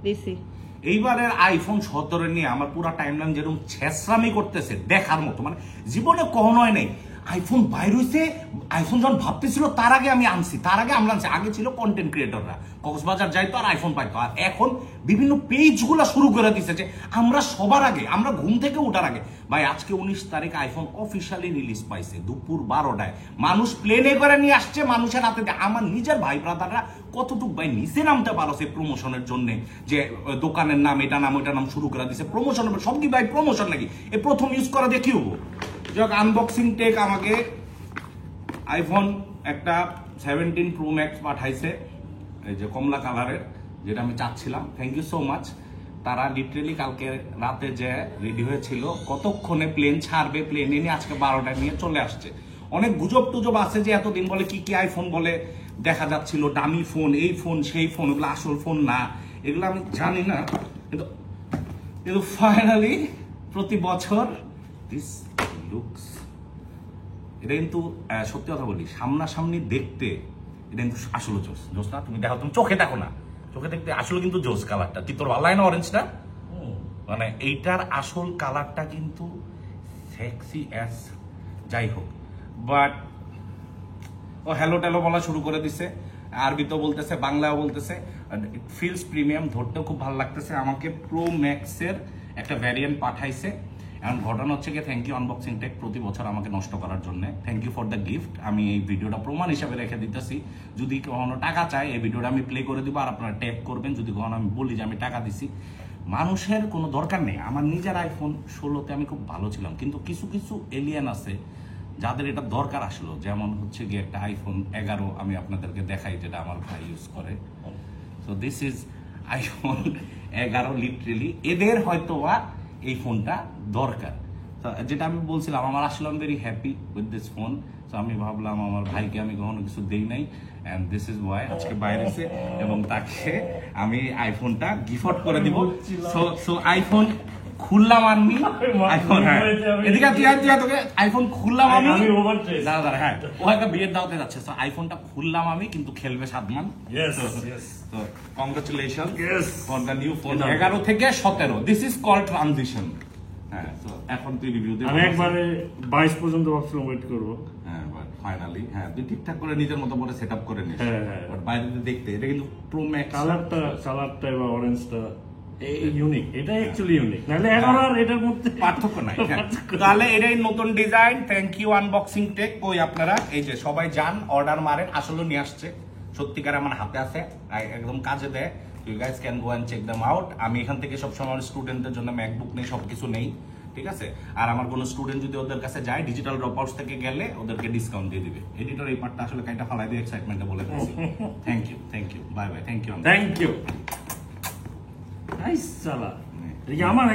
দিছি। এইবারের আইফোন 17 নিয়ে আমার পুরো টাইমলাইন যেরকম ছেঁচড়ামি করতেছে দেখার মতো, মানে জীবনে কখনোই নেই। আইফোন বাইর হইছে, আইফোন যখন ভাবতেছিল তার আগে আমি আনছি, তার আগে আমরা আনছি। আগে ছিল কন্টেন্ট ক্রিয়েটররা কক্সবাজার যাইতো আর আইফোন পাইতো, আর এখন বিভিন্ন পেজগুলো শুরু করে দিচ্ছে যে আমরা সবার আগে, আমরা ঘুম থেকে ওঠার আগে। ভাই আজকে 19 তারিখ আইফোন অফিসিয়ালি রিলিজ পাইছে দুপুর 12টায়। মানুষ প্লেনে করে নিয়ে আসছে মানুষের হাতে। আমার নিজের ভাই ব্রাদাররা কতটুকু ভাই নিচে নামতে পারো সে প্রমোশনের জন্য, যে দোকানের নাম এটা নাম ওইটা নাম শুরু করে দিছে প্রমোশন। সব কি ভাই প্রমোশন নাকি? এই প্রথম ইউজ করা দিয়ে কি হবো? যাক, আনবক্সিং টেক আমাকে আইফোন একটা 17 প্রো ম্যাক্স পাঠাইছে, এই যে কমলা কালারের, যেটা আমি চাচ্ছিলাম। Thank you so much. তারা লিটারেলি কালকে রাতে যে রেডি হয়েছিল, কতক্ষণে প্লেন ছাড়বে, প্লেন এনে আজকে 12টায় নিয়ে চলে আসছে। অনেক গুজব টুজব আছে যে এতদিন বলে কি কি আইফোন বলে দেখা যাচ্ছিল, দামি ফোন, এই ফোন সেই ফোন, ওগুলো আসল ফোন না, এগুলো আমি জানি না। কিন্তু ফাইনালি প্রতি বছর দিস লুকস, এটা কিন্তু সত্যি কথা বলি, সামনাসামনি দেখতে এটা কিন্তু আসলে জোস। জোস না? তুমি দেখো, তুমি চোখে দেখো না, চোখে দেখতে আসলে কিন্তু জোস কালারটা। তোর ভালো লাগে না অরেঞ্জটা? মানে এইটার আসল কালারটা কিন্তু সেক্সি অ্যাস, যাই হোক। বাট ও হ্যালো ট্যালো বলা শুরু করে দিছে, আরবিতেও বলতেছে, বাংলাও বলতেছে। ইট ফিলস প্রিমিয়াম, ধরতেও খুব ভালো লাগতেছে। আমাকে প্রো ম্যাক্সের একটা ভ্যারিয়েন্ট পাঠাইছে। এখন ঘটনা হচ্ছে কি, থ্যাংক ইউ আনবক্সিং টেক প্রতি বছর আমাকে নষ্ট করার জন্য। Thank you for the gift. আমি এই ভিডিওটা প্রমাণ হিসাবে রেখে দিতেছি। যদি কখনো টাকা চাই, এই ভিডিওটা আমি প্লে করে দিব আর আপনারা ট্যাগ করবেন যদি কখনো আমি বলি যে আমি টাকা দিছি। মানুষের কোনো দরকার নেই। আমার নিজের আইফোন 16তে আমি খুব ভালো ছিলাম, কিন্তু কিছু কিছু এলিয়েন আছে যাদের এটা দরকার আসলো। যেমন হচ্ছে গিয়ে একটা আইফোন 11 আমি আপনাদেরকে দেখাই, যেটা আমার ভাই ইউজ করে। So this is iPhone 11 literally এদের হয়তো এই ফোনটা দরকার। যেটা আমি বলছিলাম, আমার আসলে আমি very happy with this phone. তো আমি ভাবলাম আমার ভাইকে আমি কখনো কিছু দেই নাই, এন্ড দিস ইজ ওয়াই আজকে বাইরে এসে এবং তাকে আমি আইফোনটা গিফট করে দিব। সো আইফোন খুললাম আমি, আইফোন, হ্যাঁ এদিকে তোকে আইফোন খুললাম আমি, দাদা হ্যাঁ ও একটা বিয়ের দাওয়াতে যাচ্ছে। তো আইফোনটা খুললাম আমি, কিন্তু খেলবে সাদমান। তো congratulation for the new phone 11 থেকে 17। This is called transition. হ্যাঁ, তো এখন তুই রিভিউ দে। আমি একবারে 22 পর্যন্ত ভাবছিলাম ওয়েট করব। হ্যাঁ, বাট ফাইনালি হ্যাঁ তুই ঠিকঠাক করে নিজের মতো করে সেটআপ করে নিস। হ্যাঁ, বাট বাইরে দেখতে এটা কিন্তু প্রো ম্যাক্স কালারটা বা অরেঞ্জটা ইউনিক, এটা অ্যাকচুয়ালি ইউনিক। নাহলে এখন আর এটার মধ্যে পার্থক্য নাই। তাহলে এটাই নতুন design. Thank you unboxing tech. কই আপনারা এই যে সবাই যান অর্ডার মারেন, আসলে নিয়ে আসছে সত্যিকার, আমার হাতে আছে, একদম কাজে দেয়। You guys can go and check them out. আমি এখান থেকে সবসময় স্টুডেন্টদের জন্য ম্যাকবুক নেই, সবকিছু নেই, ঠিক আছে? আর আমার কোনো স্টুডেন্ট যদি ওদের কাছে যায়, ডিজিটাল ড্রপ আউটস থেকে গেলে ওদেরকে ডিসকাউন্ট দিয়ে দিবে। এডিটর এই পার্টটা আসলে কাইটা ফালাই দিয়ে এক্সাইটমেন্টে বলে দিয়েছি। Thank you bye bye. Thank you. Nice সালা। আমার